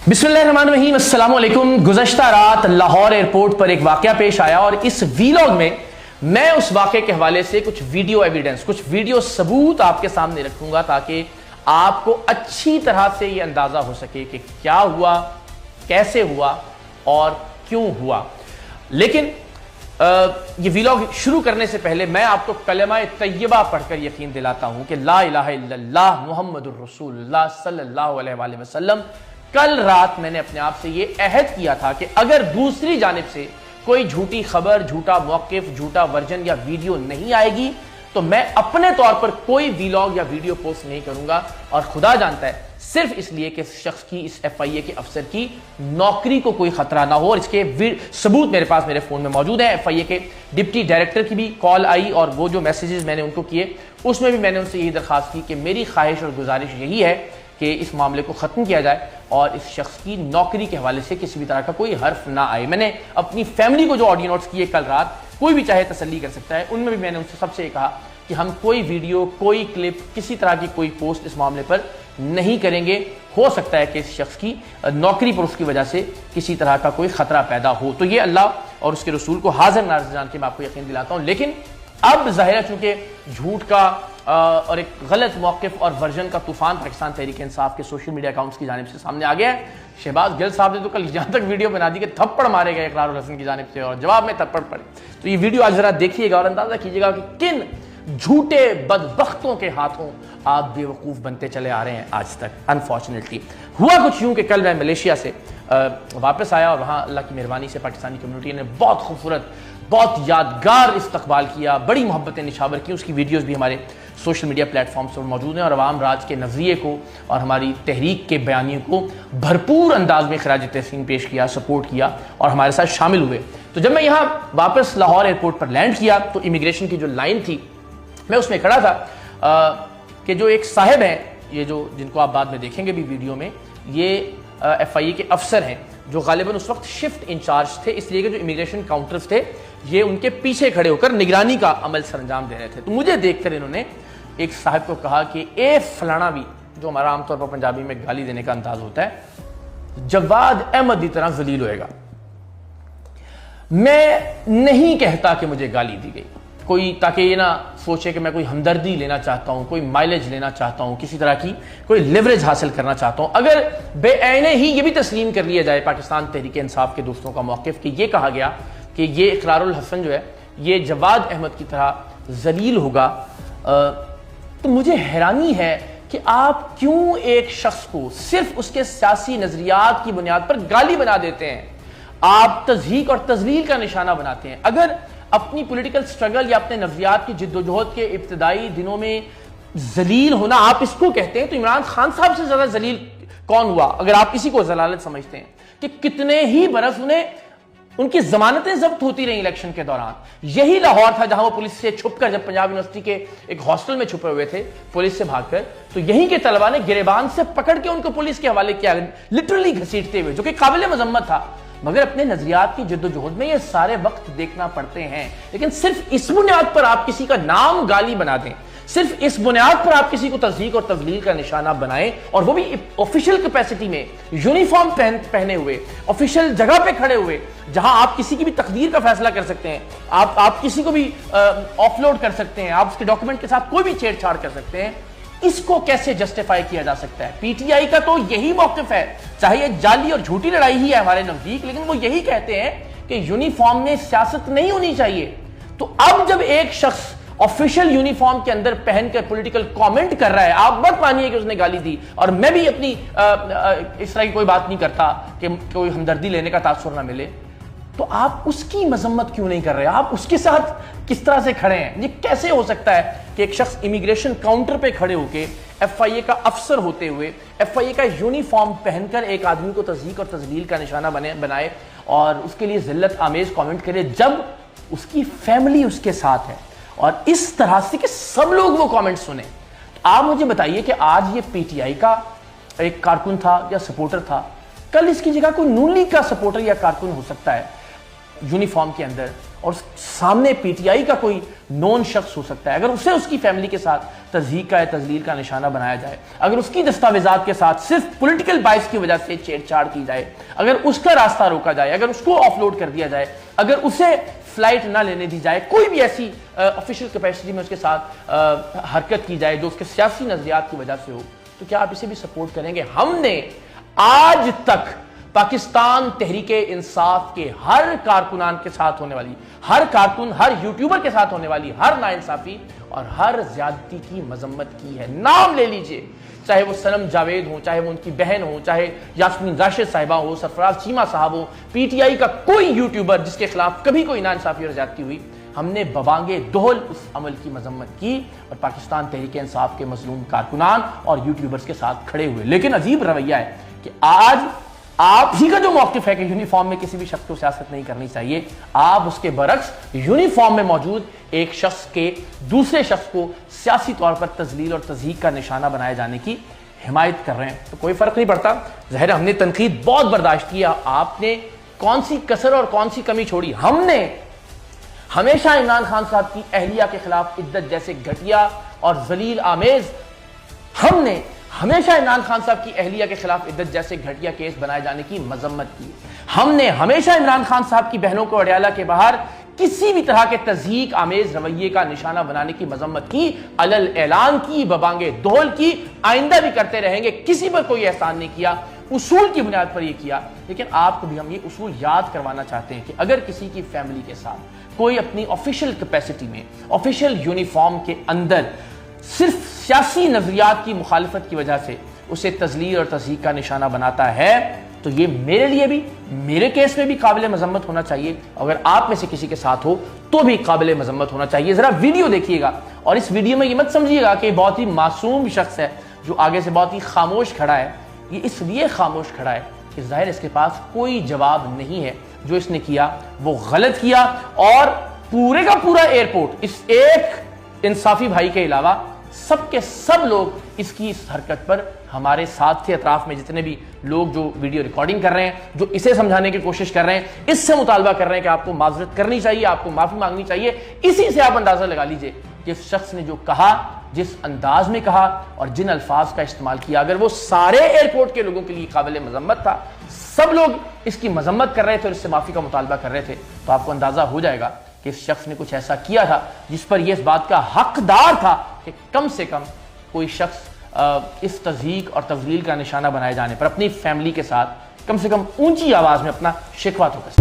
बिस्मिल्लाहिर्रहमानिर्रहीम, अस्सलाम वालेकुम। गुज़श्ता रात लाहौर एयरपोर्ट पर एक वाक़या पेश आया और इस वीलॉग में मैं उस वाक़े के हवाले से कुछ वीडियो एविडेंस, कुछ वीडियो सबूत आपके सामने रखूंगा ताकि आपको अच्छी तरह से ये अंदाज़ा हो सके कि क्या हुआ, कैसे हुआ और क्यों हुआ। लेकिन ये वीलॉग शुरू करने से पहले मैं आपको कलमा तय्यबा पढ़कर यकीन दिलाता हूं कि ला इलाहा इल्लल्लाह मुहम्मदुर रसूलुल्लाह सल्लल्लाहु अलैहि वसल्लम। कल रात मैंने अपने आप से ये अहद किया था कि अगर दूसरी जानिब से कोई झूठी खबर, झूठा मौक़िफ़, झूठा वर्जन या वीडियो नहीं आएगी तो मैं अपने तौर पर कोई वीलॉग या वीडियो पोस्ट नहीं करूंगा। और खुदा जानता है सिर्फ इसलिए कि इस शख्स की, इस FIA के अफसर की नौकरी को कोई खतरा ना हो। और इसके सबूत मेरे पास मेरे फोन में मौजूद है। FIA के डिप्टी डायरेक्टर की भी कॉल आई और वो जो मैसेजेस मैंने उनको किए उसमें भी मैंने उनसे यही दरखास्त की कि मेरी ख्वाहिश और गुजारिश यही है कि इस मामले को ख़त्म किया जाए और इस शख्स की नौकरी के हवाले से किसी भी तरह का कोई हर्फ ना आए। मैंने अपनी फैमिली को जो ऑडियो नोट्स किए कल रात, कोई भी चाहे तसल्ली कर सकता है, उनमें भी मैंने उनसे सबसे कहा कि हम कोई वीडियो, कोई क्लिप, किसी तरह की कोई पोस्ट इस मामले पर नहीं करेंगे। हो सकता है कि इस शख्स की नौकरी पर उसकी वजह से किसी तरह का कोई खतरा पैदा हो। तो ये अल्लाह और उसके रसूल को हाजिर नाज़िर जान के मैं आपको यकीन दिलाता हूँ। लेकिन अब ज़ाहिर है चूंकि झूठ का और एक गलत मौक़िफ़ और वर्जन का तूफान पाकिस्तान तहरीक इंसाफ के सोशल मीडिया अकाउंट्स की जानिब से सामने आ गया है। शहबाज गिल साहब ने तो कल यहाँ तक वीडियो बना दी कि थप्पड़ मारे गए इकरारुल हसन की जानिब से और जवाब में थप्पड़ पड़े। तो ये वीडियो आज जरा देखिएगा और अंदाजा कीजिएगा कि किन झूठे बदबख्तों के हाथों आप बेवकूफ़ बनते चले आ रहे हैं आज तक। अनफॉर्चुनेटली हुआ कुछ यूं कि कल मैं मलेशिया से वापस आया और वहाँ अल्लाह की मेहरबानी से पाकिस्तानी कम्युनिटी ने बहुत खूबसूरत, बहुत यादगार इस्तकबाल किया, बड़ी मोहब्बतें निछावर की। उसकी वीडियोस भी हमारे सोशल मीडिया प्लेटफॉर्म्स पर मौजूद हैं और अवाम राज के नज़रिए को और हमारी तहरीक के बयानियों को भरपूर अंदाज में खराज तहसीन पेश किया, सपोर्ट किया और हमारे साथ शामिल हुए। तो जब मैं यहाँ वापस लाहौर एयरपोर्ट पर लैंड किया तो इमिग्रेशन की जो लाइन थी मैं उसमें खड़ा था कि जो एक साहिब हैं, ये जो जिनको आप बाद में देखेंगे भी वीडियो में, ये FIA के अफसर हैं जो गालिबन उस वक्त शिफ्ट इंचार्ज थे, इसलिए कि जो इमिग्रेशन काउंटर्स थे ये उनके पीछे खड़े होकर निगरानी का अमल सरंजाम दे रहे थे। तो मुझे देखकर इन्होंने एक साहब को कहा कि ए फलाना भी, जो हमारा आमतौर पर पंजाबी में गाली देने का अंदाज होता है, जवाद अहमद की तरह जलील होएगा। मैं नहीं कहता कि मुझे गाली दी गई कोई, ताकि ये ना सोचे कि मैं कोई हमदर्दी लेना चाहता हूं, कोई माइलेज लेना चाहता हूं, किसी तरह की कोई लिवरेज हासिल करना चाहता हूं। अगर बेऐने ही ये भी तस्लीम कर लिया जाए पाकिस्तान तहरीक इंसाफ के दोस्तों का मौक़िफ़ कि ये कहा गया कि ये इकरारुल हसन जो है ये जवाद अहमद की तरह जलील होगा, तो मुझे हैरानी है कि आप क्यों एक शख्स को सिर्फ उसके सियासी नजरियात की बुनियाद पर गाली बना देते हैं, आप तज़हीक और तजलील का निशाना बनाते हैं। अगर अपनी पॉलिटिकल स्ट्रगल या अपने नजरियात की जिद्दोजहद के इब्तदाई दिनों में जलील होना आप इसको कहते हैं, तो इमरान खान साहब से ज्यादा जलील कौन हुआ अगर आप इसी को जलालत समझते हैं कि कितने ही बरस उन्हें उनकी जमानतें जब्त होती रही इलेक्शन के दौरान। यही लाहौर था जहां वो पुलिस से छुपकर, जब पंजाब यूनिवर्सिटी के एक हॉस्टल में छुपे हुए थे पुलिस से भागकर, तो यहीं के तलबा ने गिरेबान से पकड़ के उनको पुलिस के हवाले किया, लिटरली घसीटते हुए, जो कि काबिल मजम्मत था। मगर अपने नजरियात की जद्दोजहद में ये सारे वक्त देखना पड़ते हैं। लेकिन सिर्फ इस बुनियाद पर आप किसी का नाम गाली बना दें, सिर्फ इस बुनियाद पर आप किसी को तज़हीक और तजलील का निशाना बनाएं, और वो भी ऑफिशियल कैपेसिटी में, यूनिफॉर्म पहने हुए, ऑफिशियल जगह पे खड़े हुए, जहां आप किसी की भी तकदीर का फैसला कर सकते हैं, आप किसी को भी ऑफलोड कर सकते हैं, आप उसके डॉक्यूमेंट के साथ कोई भी छेड़छाड़ कर सकते हैं। इसको कैसे जस्टिफाई किया जा सकता है? PTI का तो यही मौक़िफ़ है, चाहे ये जाली और झूठी लड़ाई ही है हमारे नजदीक, लेकिन वो यही कहते हैं कि यूनिफॉर्म में सियासत नहीं होनी चाहिए। तो अब जब एक शख्स ऑफिशियल यूनिफॉर्म के अंदर पहनकर पॉलिटिकल कमेंट कर रहा है, आप मत मानिए कि उसने गाली दी, और मैं भी अपनी इस तरह की कोई बात नहीं करता कि कोई हमदर्दी लेने का तासुर ना मिले, तो आप उसकी मजम्मत क्यों नहीं कर रहे? आप उसके साथ किस तरह से खड़े हैं? ये कैसे हो सकता है कि एक शख्स इमिग्रेशन काउंटर पे खड़े होके FIA का अफसर होते हुए, FIA का यूनिफॉर्म पहनकर एक आदमी को तज़हीक और तजलील का निशाना बनाए और उसके लिए जिल्लत आमेज कमेंट करे, जब उसकी फैमिली उसके साथ है, और इस तरह से कि सब लोग वो कमेंट सुने। तो आप मुझे बताइए कि आज ये PTI का एक कारकुन था या सपोर्टर था, कल इसकी जगह कोई नून लीग का सपोर्टर या कारकुन हो सकता है यूनिफॉर्म के अंदर, اور سامنے پی ٹی آئی کا کوئی نون شخص ہو سکتا ہے، اگر اسے اس کی فیملی کے ساتھ تضحیک کا یا تذلیل کا نشانہ بنایا جائے، اگر اس کی دستاویزات کے ساتھ صرف پولیٹیکل بائس کی وجہ سے چھیڑ چھاڑ کی جائے، اگر اس کا راستہ روکا جائے، اگر اس کو آف لوڈ کر دیا جائے، اگر اسے فلائٹ نہ لینے دی جائے، کوئی بھی ایسی آفیشیل کیپیسٹی میں اس کے ساتھ حرکت کی جائے جو اس کے سیاسی نظریات کی وجہ سے ہو، تو کیا آپ اسے بھی سپورٹ کریں گے؟ ہم نے آج تک پاکستان تحریک انصاف کے ہر کارکنان کے ساتھ ہونے والی، ہر کارکن، ہر یوٹیوبر کے ساتھ ہونے والی ہر ناانصافی اور ہر زیادتی کی مذمت کی ہے۔ نام لے لیجئے، چاہے وہ سنم جاوید ہوں، چاہے وہ ان کی بہن ہوں، چاہے یاسمین راشد صاحبہ ہو، سرفراز چیمہ صاحب ہو، پی ٹی آئی کا کوئی یوٹیوبر جس کے خلاف کبھی کوئی ناانصافی اور زیادتی ہوئی، ہم نے ببانگے دہل اس عمل کی مذمت کی اور پاکستان تحریک انصاف کے مظلوم کارکنان اور یوٹیوبرز کے ساتھ کھڑے ہوئے۔ لیکن عجیب رویہ ہے کہ آج آپ ہی کا جو موقف ہے کہ یونیفارم میں کسی بھی شخص کو سیاست نہیں کرنی چاہیے، آپ اس کے برعکس یونیفارم میں موجود ایک شخص کے دوسرے شخص کو سیاسی طور پر تذلیل اور تضحیک کا نشانہ بنائے جانے کی حمایت کر رہے ہیں۔ تو کوئی فرق نہیں پڑتا، ظاہر ہم نے تنقید بہت برداشت کیا، آپ نے کون سی کسر اور کون سی کمی چھوڑی؟ ہم نے ہمیشہ عمران خان صاحب کی اہلیہ کے خلاف عدت جیسے گھٹیا اور ذلیل آمیز، ہم نے ہمیشہ عمران خان صاحب کی اہلیہ کے خلاف عدت جیسے گھٹیا کیس بنائے جانے کی مذمت کی۔ ہم نے ہمیشہ عمران خان صاحب کی بہنوں کو اڈیالہ کے باہر کسی بھی طرح کے تضحیک آمیز رویے کا نشانہ بنانے کی مذمت کی، علل اعلان کی، ببانگے دہل کی، آئندہ بھی کرتے رہیں گے، کسی پر کوئی احسان نہیں کیا، اصول کی بنیاد پر یہ کیا۔ لیکن آپ کو بھی ہم یہ اصول یاد کروانا چاہتے ہیں کہ اگر کسی کی فیملی کے ساتھ کوئی اپنی آفیشیل کیپیسٹی میں، آفیشیل یونیفارم کے اندر صرف سیاسی نظریات کی مخالفت کی وجہ سے اسے تذلیل اور تضحیک کا نشانہ بناتا ہے، تو یہ میرے لیے بھی، میرے کیس میں بھی قابل مذمت ہونا چاہیے، اگر آپ میں سے کسی کے ساتھ ہو تو بھی قابل مذمت ہونا چاہیے۔ ذرا ویڈیو دیکھیے گا اور اس ویڈیو میں یہ مت سمجھیے گا کہ یہ بہت ہی معصوم شخص ہے جو آگے سے بہت ہی خاموش کھڑا ہے، یہ اس لیے خاموش کھڑا ہے کہ ظاہر اس کے پاس کوئی جواب نہیں ہے، جو اس نے کیا وہ غلط کیا، اور پورے کا پورا ایئرپورٹ اس ایک انصافی بھائی کے علاوہ سب کے سب لوگ اس کی اس حرکت پر ہمارے ساتھ تھے۔ اطراف میں جتنے بھی لوگ جو ویڈیو ریکارڈنگ کر رہے ہیں، جو اسے سمجھانے کی کوشش کر رہے ہیں، اس سے مطالبہ کر رہے ہیں کہ آپ کو معذرت کرنی چاہیے، آپ کو معافی مانگنی چاہیے۔ اسی سے آپ اندازہ لگا لیجئے کہ اس شخص نے جو کہا، جس انداز میں کہا اور جن الفاظ کا استعمال کیا، اگر وہ سارے ایئرپورٹ کے لوگوں کے لیے قابل مذمت تھا، سب لوگ اس کی مذمت کر رہے تھے اور اس سے معافی کا مطالبہ کر رہے تھے، تو آپ کو اندازہ ہو جائے گا کہ اس شخص نے کچھ ایسا کیا تھا جس پر یہ اس بات کا حقدار تھا کہ کم سے کم کوئی شخص اس تضحیک اور تذلیل کا نشانہ بنائے جانے پر اپنی فیملی کے ساتھ کم سے کم اونچی آواز میں اپنا شکوہ تو کر سکے۔